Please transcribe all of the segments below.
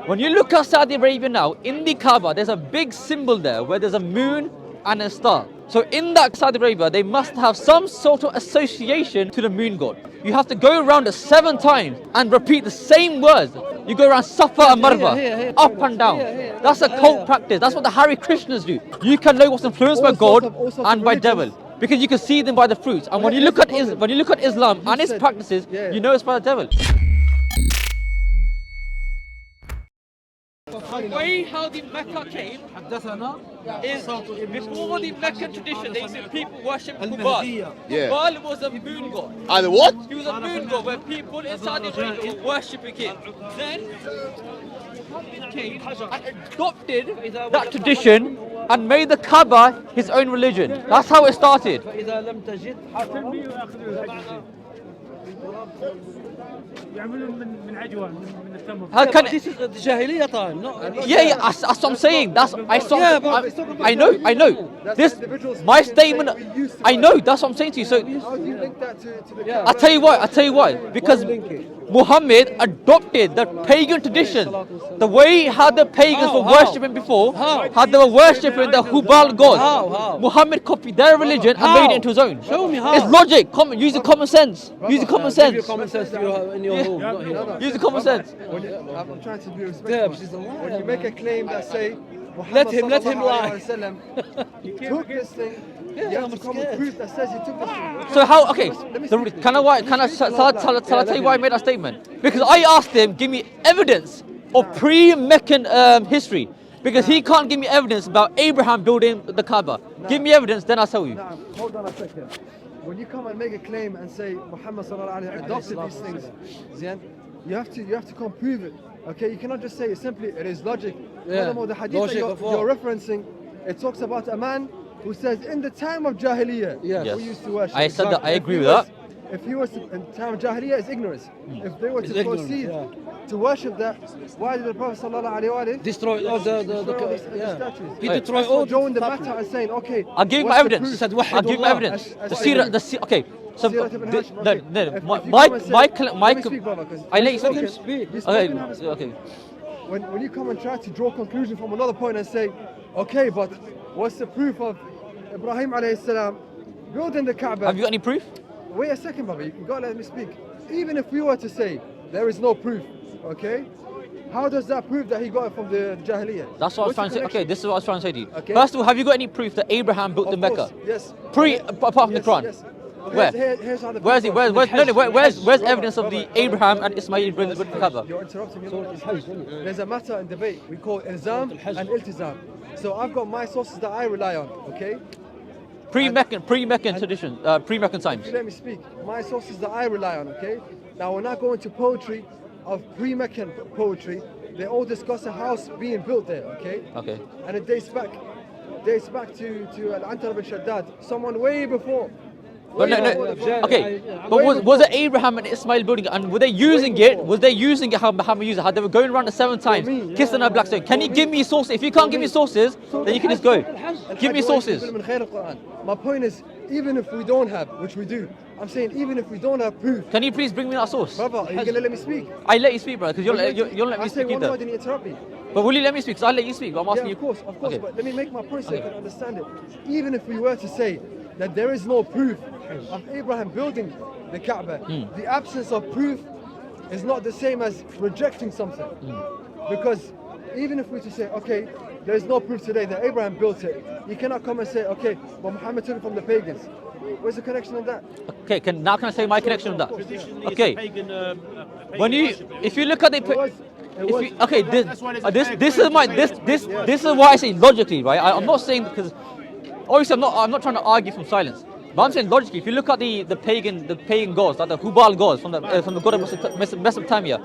When you look at Saudi Arabia now, in the Kaaba, there's a big symbol there where there's a moon and a star. So in that Saudi Arabia, they must have some sort of association to the moon god. You have to go around it 7 times and repeat the same words. You go around Safa and Marwa, up and down. That's a cult practice. That's what the Hare Krishnas do. You can know what's influenced by God and by devil, because you can see them by the fruits. And when you look at Islam and its practices, you know it's by the devil. The way how the Mecca came is before the Meccan tradition, they used to people worship Hubal. Yeah. Hubal was a moon god. Either what? He was a moon god where people in Saudi Arabia were worshipping him. Then Muhammad came and adopted that tradition and made the Kaaba his own religion. That's how it started. How can this is the Jahiliyyah time, not yeah, that's what I'm saying. I know. This, my statement, I know, that's what I'm saying to you. So, How do you link that to the I'll tell you why. Because Muhammad adopted the pagan tradition. The way how the pagans were worshipping before, how they were worshipping the Hubal god. Muhammad copied their religion and made it into his own. Show me how. It's logic. Using common sense. Using common Give your sense. common sense in your home, not here. Using common sense. I'm trying to be respectful. When you make a claim that say Let him Muhammad took this thing, you have to come with proof that says he took this thing. So how? Okay. Shall I tell you why I made that statement? Because I asked him, give me evidence of pre-Meccan history. Because he can't give me evidence about Abraham building the Kaaba. Give me evidence, then I'll tell you. Nah, hold on a second. When you come and make a claim and say Muhammad adopted these things, Zian, you have to come prove it. Okay, you cannot just say it simply. It is logic. Furthermore, the hadith that you're referencing, it talks about a man who says in the time of Jahiliyyah, Yes. we used to worship. I said that. I If agree he with was- that. If he was in the time of Jahiliyyah, it's ignorance. If they were to proceed to worship that, why did the Prophet ﷺ Destroy all the statues? He Right. destroyed So all drawing the matter and saying, okay, I'll give you what's my the evidence. proof? I'll give you my evidence. Okay. So Sirat ibn Hashim, no, okay. no, If you come and say- let me speak, brother, 'cause I let you you've speak. spoken, you've Okay. spoken, haven't spoken. Okay. When you come and try to draw a conclusion from another point and say, okay, but what's the proof of Ibrahim alayhi salam building the Kaaba? Have you got any proof? Wait a second, brother, you got to let me speak. Even if we were to say there is no proof, okay, how does that prove that he got it from the Jahiliyyah? That's what I was What's the trying to say. Okay, connection? this is what I was trying to say to you. Okay. First of all, have you got any proof that Abraham built the Of Mecca? course, yes. Apart from the Yes, Quran? yes. Where? Here's how the Where's he? proof Where's was. where's evidence of the Abraham and Ismail built the Kaaba? You're interrupting me. There's a matter in debate we call ilzam and iltizam. So I've got my sources that I rely on, okay? Pre-Meccan tradition, pre-Meccan times. You let me speak. My sources that I rely on, okay? Now when I go into poetry of pre-Meccan poetry, they all discuss a house being built there, okay? Okay. And it dates back to Al-Antar bin Shaddad, someone way before. But no. Okay. But was it Abraham and Ismail building it? And were they using it? Was they using it how Muhammad used it? How they were going around it 7 times, kissing a black stone? Can you give me sources? If you can't give me sources, then you can just go. Give me sources. My point is, even if we don't have, which we do, I'm saying even if we don't have proof, Can you please bring me that source? brother, are you gonna let me speak? I let you speak, bro, because you'll let I me say speak one word either. and you interrupt me. But will you let me speak? Because I'll let you speak. I'm asking Yeah, you. of course, Okay. but let me make my point so you can understand it. Even if we were to say that there is no proof of Abraham building the Kaaba, the absence of proof is not the same as rejecting something. Because even if we to say, okay, there is no proof today that Abraham built it, you cannot come and say, okay, but Muhammad took it from the pagans. Where's the connection in that? Okay. Can I say my connection with that? Traditionally, Okay. it's a pagan, When you, if you look at the, okay, this is why I say logically, right? I'm not saying because obviously I'm not trying to argue from silence, but I'm saying logically. If you look at the pagan gods, like the Hubal gods from the god of Mesopotamia,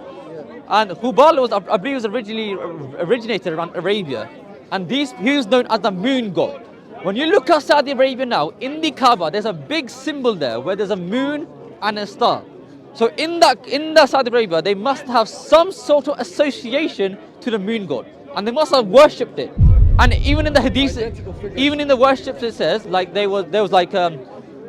and Hubal was, I believe, was originated around Arabia, and he was known as the moon god. When you look at Saudi Arabia now, in the Kaaba, there's a big symbol there where there's a moon and a star. So in that Saudi Arabia, they must have some sort of association to the moon god, and they must have worshipped it. And even in the hadith, even in the worships, it says like they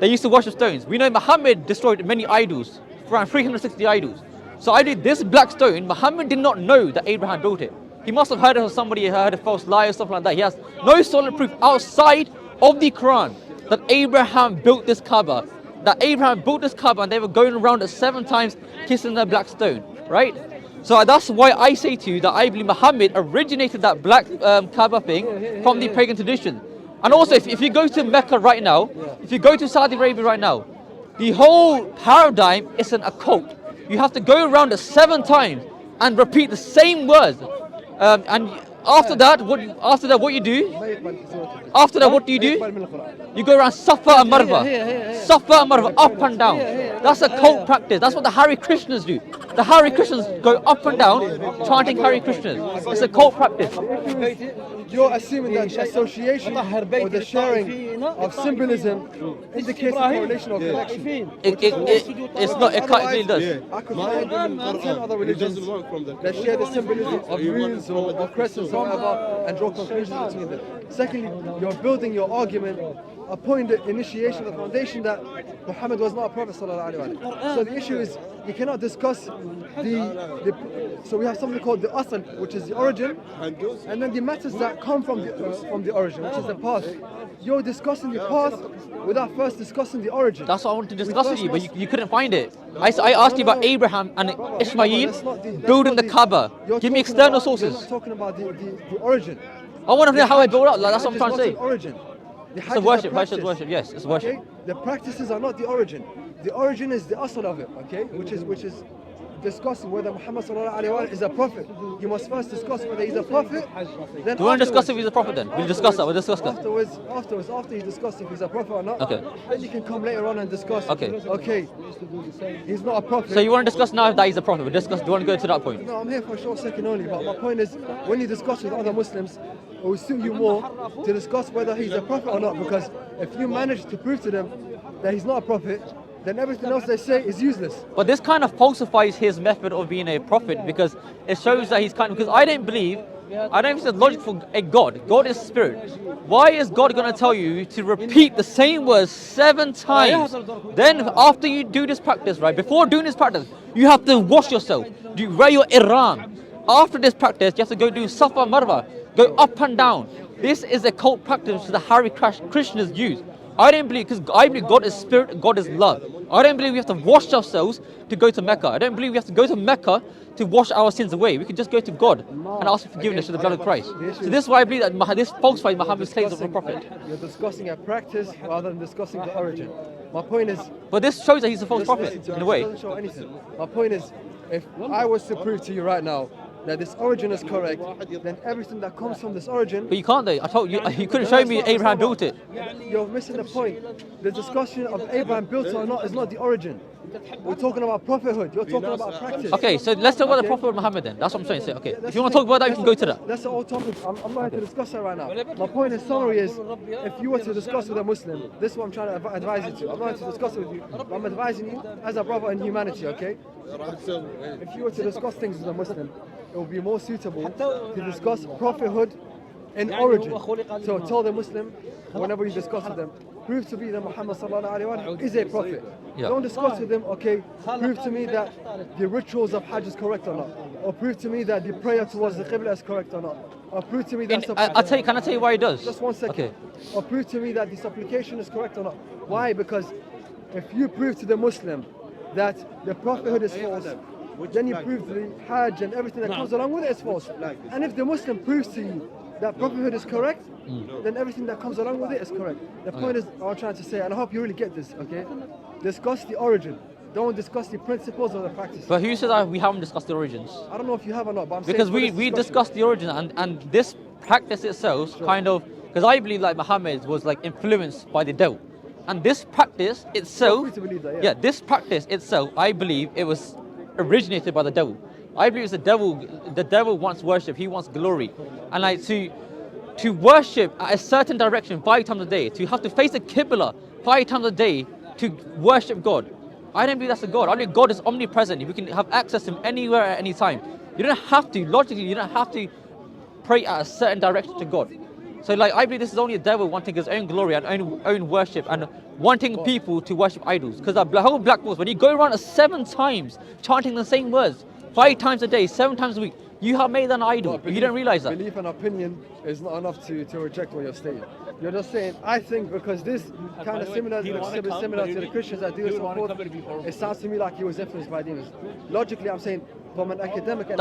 used to worship stones. We know Muhammad destroyed many idols, around 360 idols. So I believe this black stone, Muhammad did not know that Abraham built it. He must have heard it from somebody, heard a false lie or something like that. He has no solid proof outside of the Quran that Abraham built this Kaaba. That Abraham built this Kaaba and they were going around it 7 times kissing the black stone, right? So that's why I say to you that I believe Muhammad originated that black Kaaba thing from the pagan tradition. And also, if you go to Mecca right now, if you go to Saudi Arabia right now, the whole paradigm is an occult. You have to go around it 7 times and repeat the same words. And after that, what you do? After that, what do? You go around Safa and Marwa. Safa and Marwa, up and down. That's a cult practice. That's what the Hare Krishnas do. The Hare Krishnas go up and down chanting Hare Krishnas. It's a cult practice. You're assuming that the association or the sharing of symbolism indicates a correlation or connection. It's not. It really does. I could find 10 other religions that share the symbolism of runes or crescents or whatever and draw conclusions between them. Secondly, you're building your argument upon the initiation of the foundation that Muhammad was not a prophet sallallahu alaihi wasallam. So the issue is you cannot discuss so we have something called the asl, which is the origin, and then the matters that come from the origin, which is the past. You're discussing the past without first discussing the origin. That's what I wanted to discuss with you, but you couldn't find it. I asked you about Abraham and Ishmael building the Kaaba. Give me external sources. You're not talking about the origin. I want to know how I built up. Like, that's what I'm trying to say. Origin. It's a worship. Worship. Yes, it's worship. Okay? The practices are not the origin. The origin is the asl of it. Okay, which is discussing whether Muhammad sallallahu alaihi wasallam is a prophet. You must first discuss whether he's a prophet. Then do you want to discuss if he's a prophet? Then we'll discuss that. We'll discuss that. Afterwards, after you discuss if he's a prophet or not. Okay. Then you can come later on and discuss. Okay. Okay. He's not a prophet. So you want to discuss now that he's a prophet? We'll discuss. Do you want to go to that point? No, I'm here for a short second only. But my point is, when you discuss with other Muslims, it will suit you more to discuss whether he's a prophet or not. Because if you manage to prove to them that he's not a prophet, then everything else they say is useless. But this kind of falsifies his method of being a prophet because it shows that he's because I don't think it's logic for a God. God is spirit. Why is God going to tell you to repeat the same words 7 times? Then after you do this practice, right, before doing this practice, you have to wash yourself. You wear your ihram. After this practice, you have to go do Safa Marwa. Go up and down. This is a cult practice that the Hare Krishnas use. I don't believe, because I believe God is spirit, God is love. I don't believe we have to wash ourselves to go to Mecca. I don't believe we have to go to Mecca to wash our sins away. We can just go to God and ask for forgiveness through the blood of Christ. So this is why I believe that this falsifies Muhammad's claims of a prophet. You're discussing a practice rather than discussing the origin. My point is... But this shows that he's a false prophet, in a way. It doesn't show anything. My point is, if I was to prove to you right now that this origin is correct, then everything that comes from this origin... But you can't though. I told you, you couldn't show me Abraham built it. You're missing the point. The discussion of Abraham built it or not is not the origin. We're talking about prophethood. You're talking about practice. Okay, so let's talk about the prophet of Muhammad then. That's what I'm saying. So, okay, if you want to talk about that, you can go to that. That's the old topic. I'm not here to discuss that right now. My point in summary is, if you were to discuss with a Muslim, this is what I'm trying to advise you to. I'm not here to discuss it with you, but I'm advising you as a brother in humanity, okay? If you were to discuss things with a Muslim, it would be more suitable to discuss prophethood in origin. So tell the Muslim, whenever you discuss with them, prove to me that Muhammad sallallahu alaihi wasallam is a prophet. Yeah. Don't discuss with them, okay, prove to me that the rituals of Hajj is correct or not. Or prove to me that the prayer towards the Qibla is correct or not. Or prove to me that... Can I tell you why he does? Just 1 second. Okay. Or prove to me that the supplication is correct or not. Why? Because if you prove to the Muslim that the prophethood is false, then you prove the Hajj and everything that comes along with it is false. And if the Muslim proves to you that prophethood is correct, then everything that comes along with it is correct. The point is, I'm trying to say, and I hope you really get this, okay? Discuss the origin. Don't discuss the principles or the practice. But who said that we haven't discussed the origins? I don't know if you have or not, but I'm because saying... we discussed the origin and this practice itself kind of... Because I believe like Muhammad was like influenced by the devil. And this practice itself... You're free to believe that, yeah. This practice itself, I believe it was originated by the devil. I believe it's the devil wants worship, he wants glory. And like to worship at a certain direction 5 times a day, to have to face the Qibla 5 times a day to worship God. I don't believe that's a God. I believe God is omnipresent. We can have access to him anywhere at any time. You don't have to, logically, you don't have to pray at a certain direction to God. So like I believe this is only the devil wanting his own glory and own worship and wanting people to worship idols. Because the whole black box, when you go around 7 times chanting the same words, 5 times a day, 7 times a week, you have made an idol. No, You don't realize that. Belief and opinion is not enough to reject what you're saying. You're just saying, I think because this kind of similar to the Christians that do this and forth, it sounds to me like he was influenced by demons. Logically, I'm saying from an academic and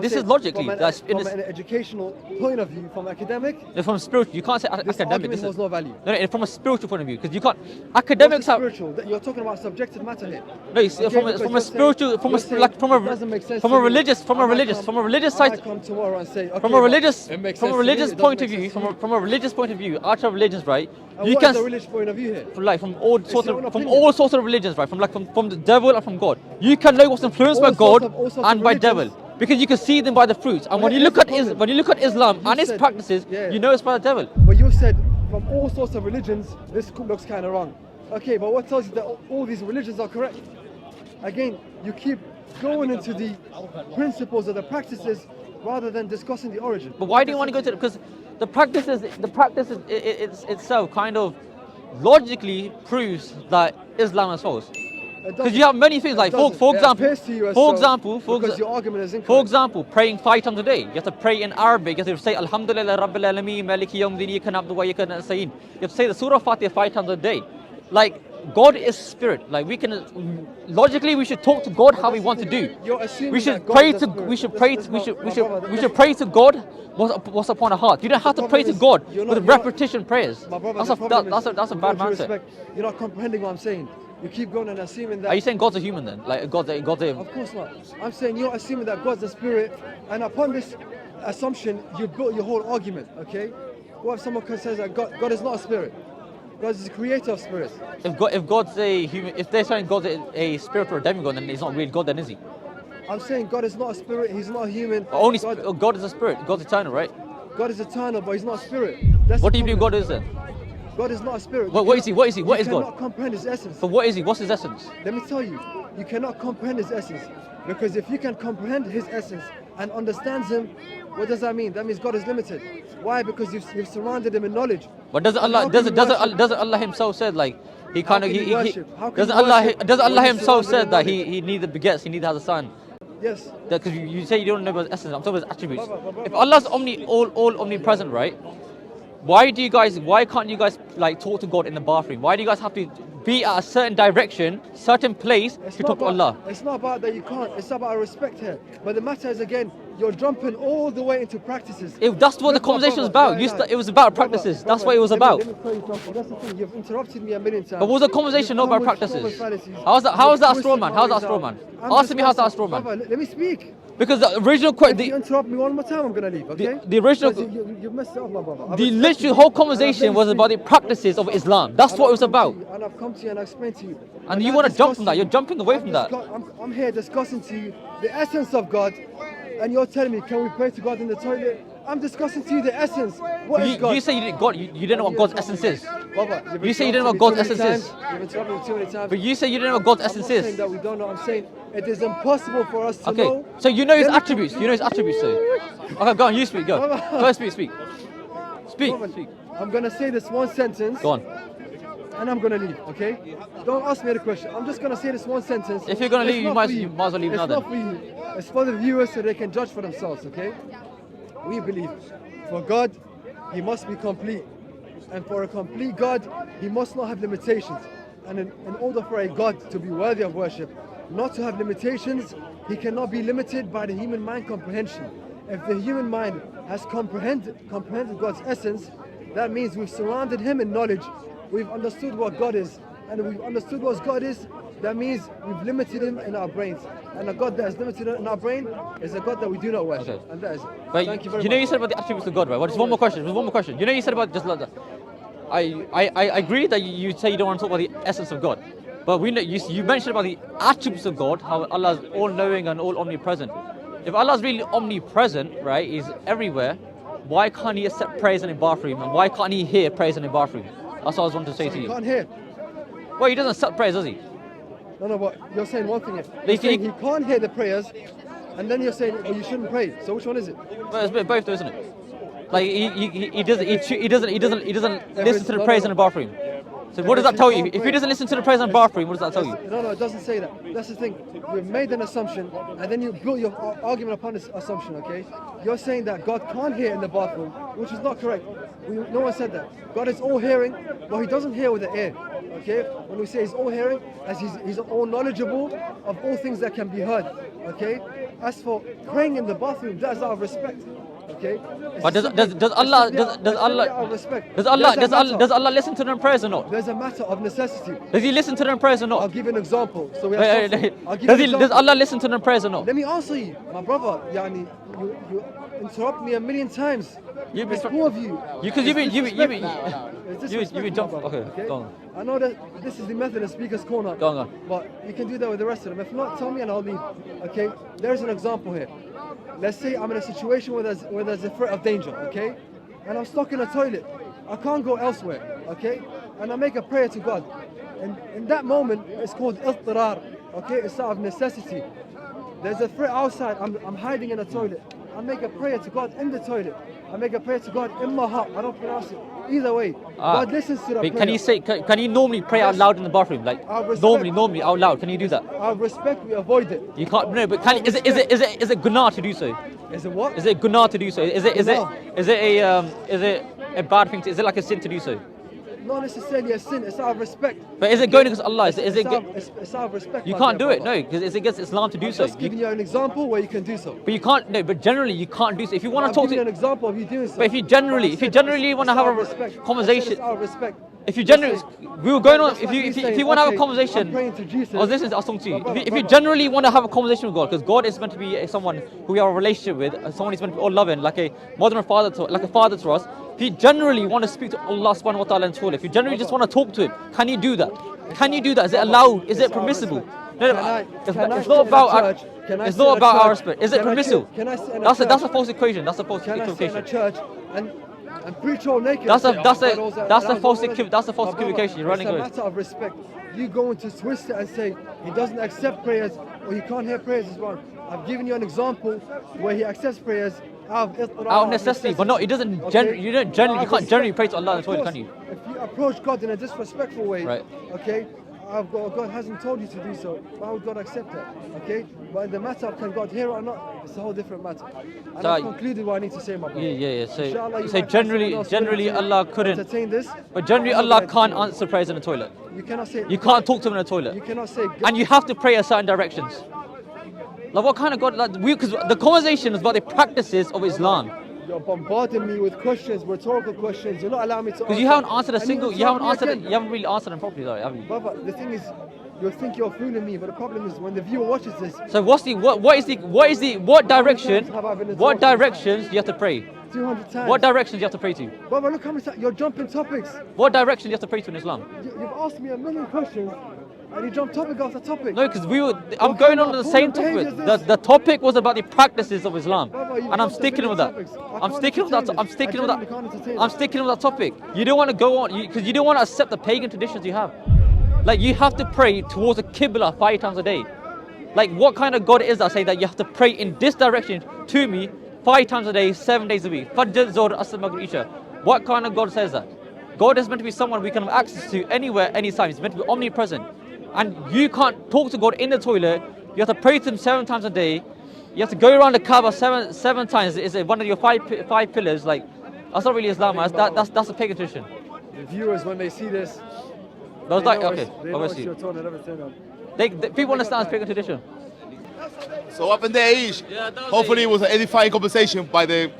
This is logically. From an educational point of view, from academic, From spiritual, you can't say this academic. argument has no value. No, from a spiritual point of view, because you can't. Academics have. Spiritual. You're talking about subjective matter here. No, it's from a spiritual, from a religious side. I come tomorrow and say, okay, From a religious point of view, view, from a religious point of view, out of religions, right? and You what is can the religious point of view here? from all sorts your own of from opinion. all sorts of religions, right? From the devil and from God. You can know what's influenced by God all sorts and of by religions. devil. Because you can see them by the fruits, and when you here's look the at problem. when you look at Islam You and its said- practices, yeah. you know it's by the devil. But you said from all sorts of religions, this looks kind of wrong. Okay, but what tells you that all these religions are correct? Again, you keep going into the principles of the practices rather than discussing the origin. But why do you want to go to it? Because the practice itself kind of logically proves that Islam is false. Because you have many things like, for example, because your argument is incorrect. for example, praying 5 times a day. You have to pray in Arabic. You have to say Alhamdulillah Rabbil Alameen Maliki Yawmiddin Iyyaka na'budu wa iyyaka nasta'in. You have to say the Surah Fatiha 5 times a day. Like, God is spirit. Like, we can logically we should talk to God how we want to do. You're assuming We should that God pray is to a spirit. we should This pray is to we not- should we my should brother, we should pray to God what's upon our heart. You don't have to pray to problem God is, you're with not- you're not- repetition prayers. My brother, That's the a problem is, that's a with bad all due mindset. respect, you're not comprehending what I'm saying. You keep going and assuming that. Are you saying God's a human then? Like God's a Of course not. I'm saying you're assuming that God's a spirit, and upon this assumption, you built your whole argument. Okay? What if someone says that God is not a spirit? God is the creator of spirits. if God's a human, if they're saying God's a spirit or a demigod, then he's not really God, then is he? I'm saying God is not a spirit. He's not a human. Only God, God is a spirit. God's eternal, right? God is eternal, but he's not a spirit. That's What the do you believe problem. God is then? God is not a spirit. What is he? What is he? What is You God? cannot comprehend his essence. But what is he? What's his essence? Let me tell you, you cannot comprehend his essence. Because if you can comprehend his essence and understand him, what does that mean? That means God is limited. Why? Because you've surrounded him in knowledge. But doesn't And how Allah can you worship? doesn't Allah himself said like he kind of can you he worship? How can doesn't you Allah worship doesn't Allah when you're himself surrounded said that in he neither begets, he neither has a son. Yes. Because you say you don't know God's essence. I'm talking about his attributes. Brother. If Allah's all omnipresent, right? Why can't you guys like talk to God in the bathroom? Why do you guys have to be at a certain direction, certain place to talk to Allah? It's not about that you can't. It's about respect here. But the matter is, again, you're jumping all the way into practices. That's what the conversation was about. It was about practices. That's what it was about. Let me tell you something. That's the thing. You've interrupted me a million times. But was the conversation not You've about come with practices? fallacies. How is that a You've straw man? twisted How's my that a straw man? reason. I'm Answer me how's that a discussing- straw man? Brother, let me speak. Because the original If you interrupt me one more time, I'm gonna leave. Okay? the original- Because you've messed it up, my brother. I've the respected literal you, whole and I've conversation let was you about the speak. practices of Islam. That's And what it I've was come to about. you, and I've come to you and I've explained to you. And I'm you not want to jump from that. discussing- You're jumping away from that. I'm here discussing to you the essence of God, and you're telling me, can we pray to God in the toilet? I'm discussing to you the essence. What is God? You say you didn't know what God's essence is. Brother, you've You say you didn't know what interrupted God's me too many essence times. You've interrupted me too many times. But you say you didn't know what God's I'm essence not saying is. that we don't know. I'm saying it is impossible for us to Okay, know. so you know his Let me attributes. You know his attributes, so. Okay, go on. You speak. Go. Go speak. Speak. Brother, Speak. I'm gonna say this one sentence. Go on. And I'm gonna leave, okay? Don't ask me the question. I'm just gonna say this one sentence. If you're gonna It's leave, not you might for as well leave it's now not then. for you. It's for the viewers so they can judge for themselves, okay? We believe for God, He must be complete. And for a complete God, He must not have limitations. And in order for a God to be worthy of worship, not to have limitations, He cannot be limited by the human mind comprehension. If the human mind has comprehended God's essence, that means we've surrounded Him in knowledge. We've understood what God is. And if we've understood what God is, that means we've limited Him in our brains. And a God that is limited in our brain is a God that we do not worship. Okay. And that is it. But Thank you very you know much. you said about the attributes of God, right? Well, just one more question. Just one more question. You know you said about just like that. I agree that you say you don't want to talk about the essence of God, but we know you mentioned about the attributes of God, how Allah is all-knowing and all omnipresent. If Allah is really omnipresent, right, He's everywhere. Why can't He accept praise in a bathroom, and why can't He hear praise in a bathroom? That's what I was wanting to say to You you. can't hear. Well, He doesn't accept praise, does He? No, but you're saying one thing here. They You're saying think- He can't hear the prayers, and then you're saying, oh, you shouldn't pray. So which one is it? But it's a bit of both, though, isn't it? Like he doesn't listen to the prayers in the bathroom. So what does that tell you? If he doesn't listen to the prayers in the bathroom, what does that tell you? No, it doesn't say that. That's the thing. You've made an assumption, and then you built your argument upon this assumption, okay? You're saying that God can't hear in the bathroom, which is not correct. No one said that. God is all hearing, but he doesn't hear with the ear, okay? When we say he's all hearing, as he's all knowledgeable of all things that can be heard, okay? As for praying in the bathroom, that's out of respect. Okay. But does Allah listen to them prayers or not? There's a matter of necessity. Does he listen to them prayers or I'll not? give you an example. So we Wait, have does Allah listen to them prayers or not? Let me answer you, my brother. Yani, you interrupt me a million times. There's four of you. Because you've been jumping. Okay, go on. I know that this is the method of Speaker's Corner. Go on. But you can do that with the rest of them. If not, tell me and I'll leave. Okay. There's an example here. Let's say I'm in a situation where there's a threat of danger, okay? And I'm stuck in a toilet. I can't go elsewhere, okay? And I make a prayer to God. And in that moment, it's called iltirar, okay? It's out of necessity. There's a threat outside. I'm hiding in a toilet. I make a prayer to God in the toilet. I make a prayer to God in my heart. I don't pronounce it. Either way, God listens to that prayer. Can you normally pray out loud in the bathroom? Like normally out loud. Can you do that? Out of respect, we avoid it. You can't. No, but is it gunnah to do so? Is it what? Is it gunnah to do so? Is it a bad thing? Is it like a sin to do so? Not necessarily a sin. It's out of respect. But is it going against Allah? It's out of respect. You can't do it. No, because it's against Islam to do so. I'm just giving you an example where you can do so. But you can't. No, but generally you can't do so. If you want to talk to an example of you doing so. But if you generally want to have a conversation. It's out of respect. If you generally, we were going on. If you want to have a conversation, I'm praying to Jesus. I was listening to us talking to you. If you generally want to have a conversation with God, because God is meant to be someone who we have a relationship with, someone who's meant to be all loving, like a mother and father, like a father to us. If you generally want to speak to Allah Subhanahu wa Taala in Torah, if you generally just want to talk to Him, can you do that? Can you do that? Is it allowed? Is it permissible? No, it's not about. It's not about our respect. Is it permissible? That's a false equation. That's a false equivocation. Can I sit in a church and preach all naked? That's a false equivocation. You're running away. It's a matter of respect. You going to twist it and say he doesn't accept prayers or he can't hear prayers is wrong. I've given you an example where he accepts prayers out of necessity, but no, he doesn't. Okay? You can't generally pray to Allah in the toilet, can you? If you approach God in a disrespectful way, right? Okay. God hasn't told you to do so. Why would God accept that? Okay? But in the matter of can God hear it or not, it's a whole different matter. And so I've concluded what I need to say, my brother. Yeah. So generally Allah couldn't entertain this. But generally Allah can't answer prayers in the toilet. You cannot say. You can't talk to him in the toilet. You cannot say. And you have to pray in certain directions. Like what kind of God? Because the conversation is about the practices of Islam. You're bombarding me with questions, rhetorical questions. You're not allowing me to. Because you haven't answered a single. You haven't really answered them properly, though, have you? Brother, the thing is, you think you're fooling me, but the problem is when the viewer watches this. So what directions do you have to pray? 200 times. What directions do you have to pray to? Brother, look how much you're jumping topics. What direction do you have to pray to in Islam? You've asked me a million questions. And you jump topic after topic. No, because I'm going on the same topic. The topic was about the practices of Islam, and I'm sticking with that. I'm sticking with that topic. You don't want to go on because you don't want to accept the pagan traditions you have. Like you have to pray towards the Qibla 5 times a day. Like what kind of God is that? Say that you have to pray in this direction to me 5 times a day, 7 days a week. Fajr, Zohr, Asr, Maghrib, Isha. What kind of God says that? God is meant to be someone we can have access to anywhere, anytime. He's meant to be omnipresent. And you can't talk to God in the toilet. You have to pray to Him 7 times a day. You have to go around the Kaaba seven times. It's one of your five pillars. Like that's not really Islam. That's a pagan tradition. The viewers, when they see this, obviously. People understand it's pagan tradition. So up in there, Ish. Hopefully, it was an edifying conversation by from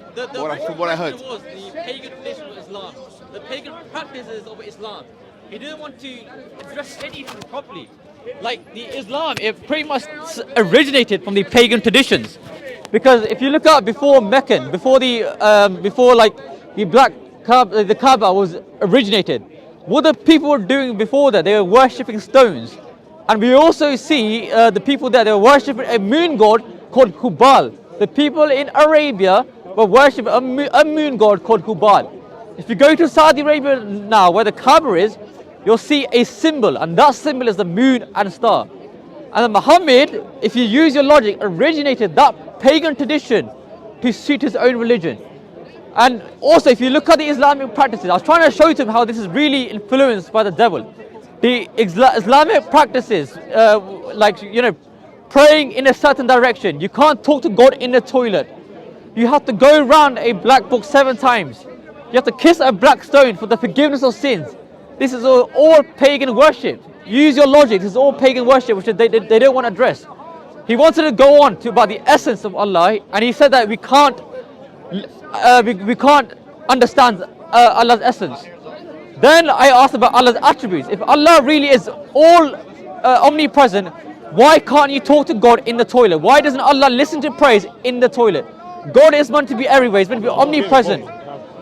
what I heard. Was the pagan tradition of Islam, the pagan practices of Islam. He didn't want to address anything properly. Like the Islam, it pretty much originated from the pagan traditions. Because if you look at before Meccan, before the Kaaba was originated, what the people were doing before that, they were worshipping stones. And we also see the people there, they were worshipping a moon god called Hubal. The people in Arabia were worshipping a moon god called Hubal. If you go to Saudi Arabia now, where the Kaaba is, you'll see a symbol, and that symbol is the moon and star. And then Muhammad, if you use your logic, originated that pagan tradition to suit his own religion. And also, if you look at the Islamic practices, I was trying to show you to him how this is really influenced by the devil. The Islamic practices, like, you know, praying in a certain direction. You can't talk to God in the toilet. You have to go around a black book 7 times. You have to kiss a black stone for the forgiveness of sins. This is all pagan worship. Use your logic. This is all pagan worship, which they don't want to address. He wanted to go on to about the essence of Allah, and he said that we can't understand Allah's essence. Then I asked about Allah's attributes. If Allah really is all omnipresent, why can't you talk to God in the toilet? Why doesn't Allah listen to praise in the toilet? God is meant to be everywhere. He's meant to be omnipresent.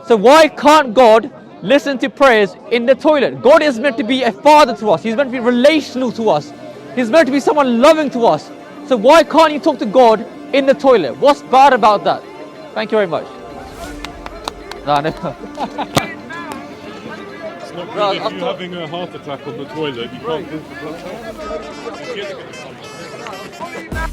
So why can't God listen to prayers in the toilet? God is meant to be a father to us. He's meant to be relational to us. He's meant to be someone loving to us. So why can't you talk to God in the toilet? What's bad about that? Thank you very much. No. It's not good if you're having a heart attack on the toilet. You can't do it.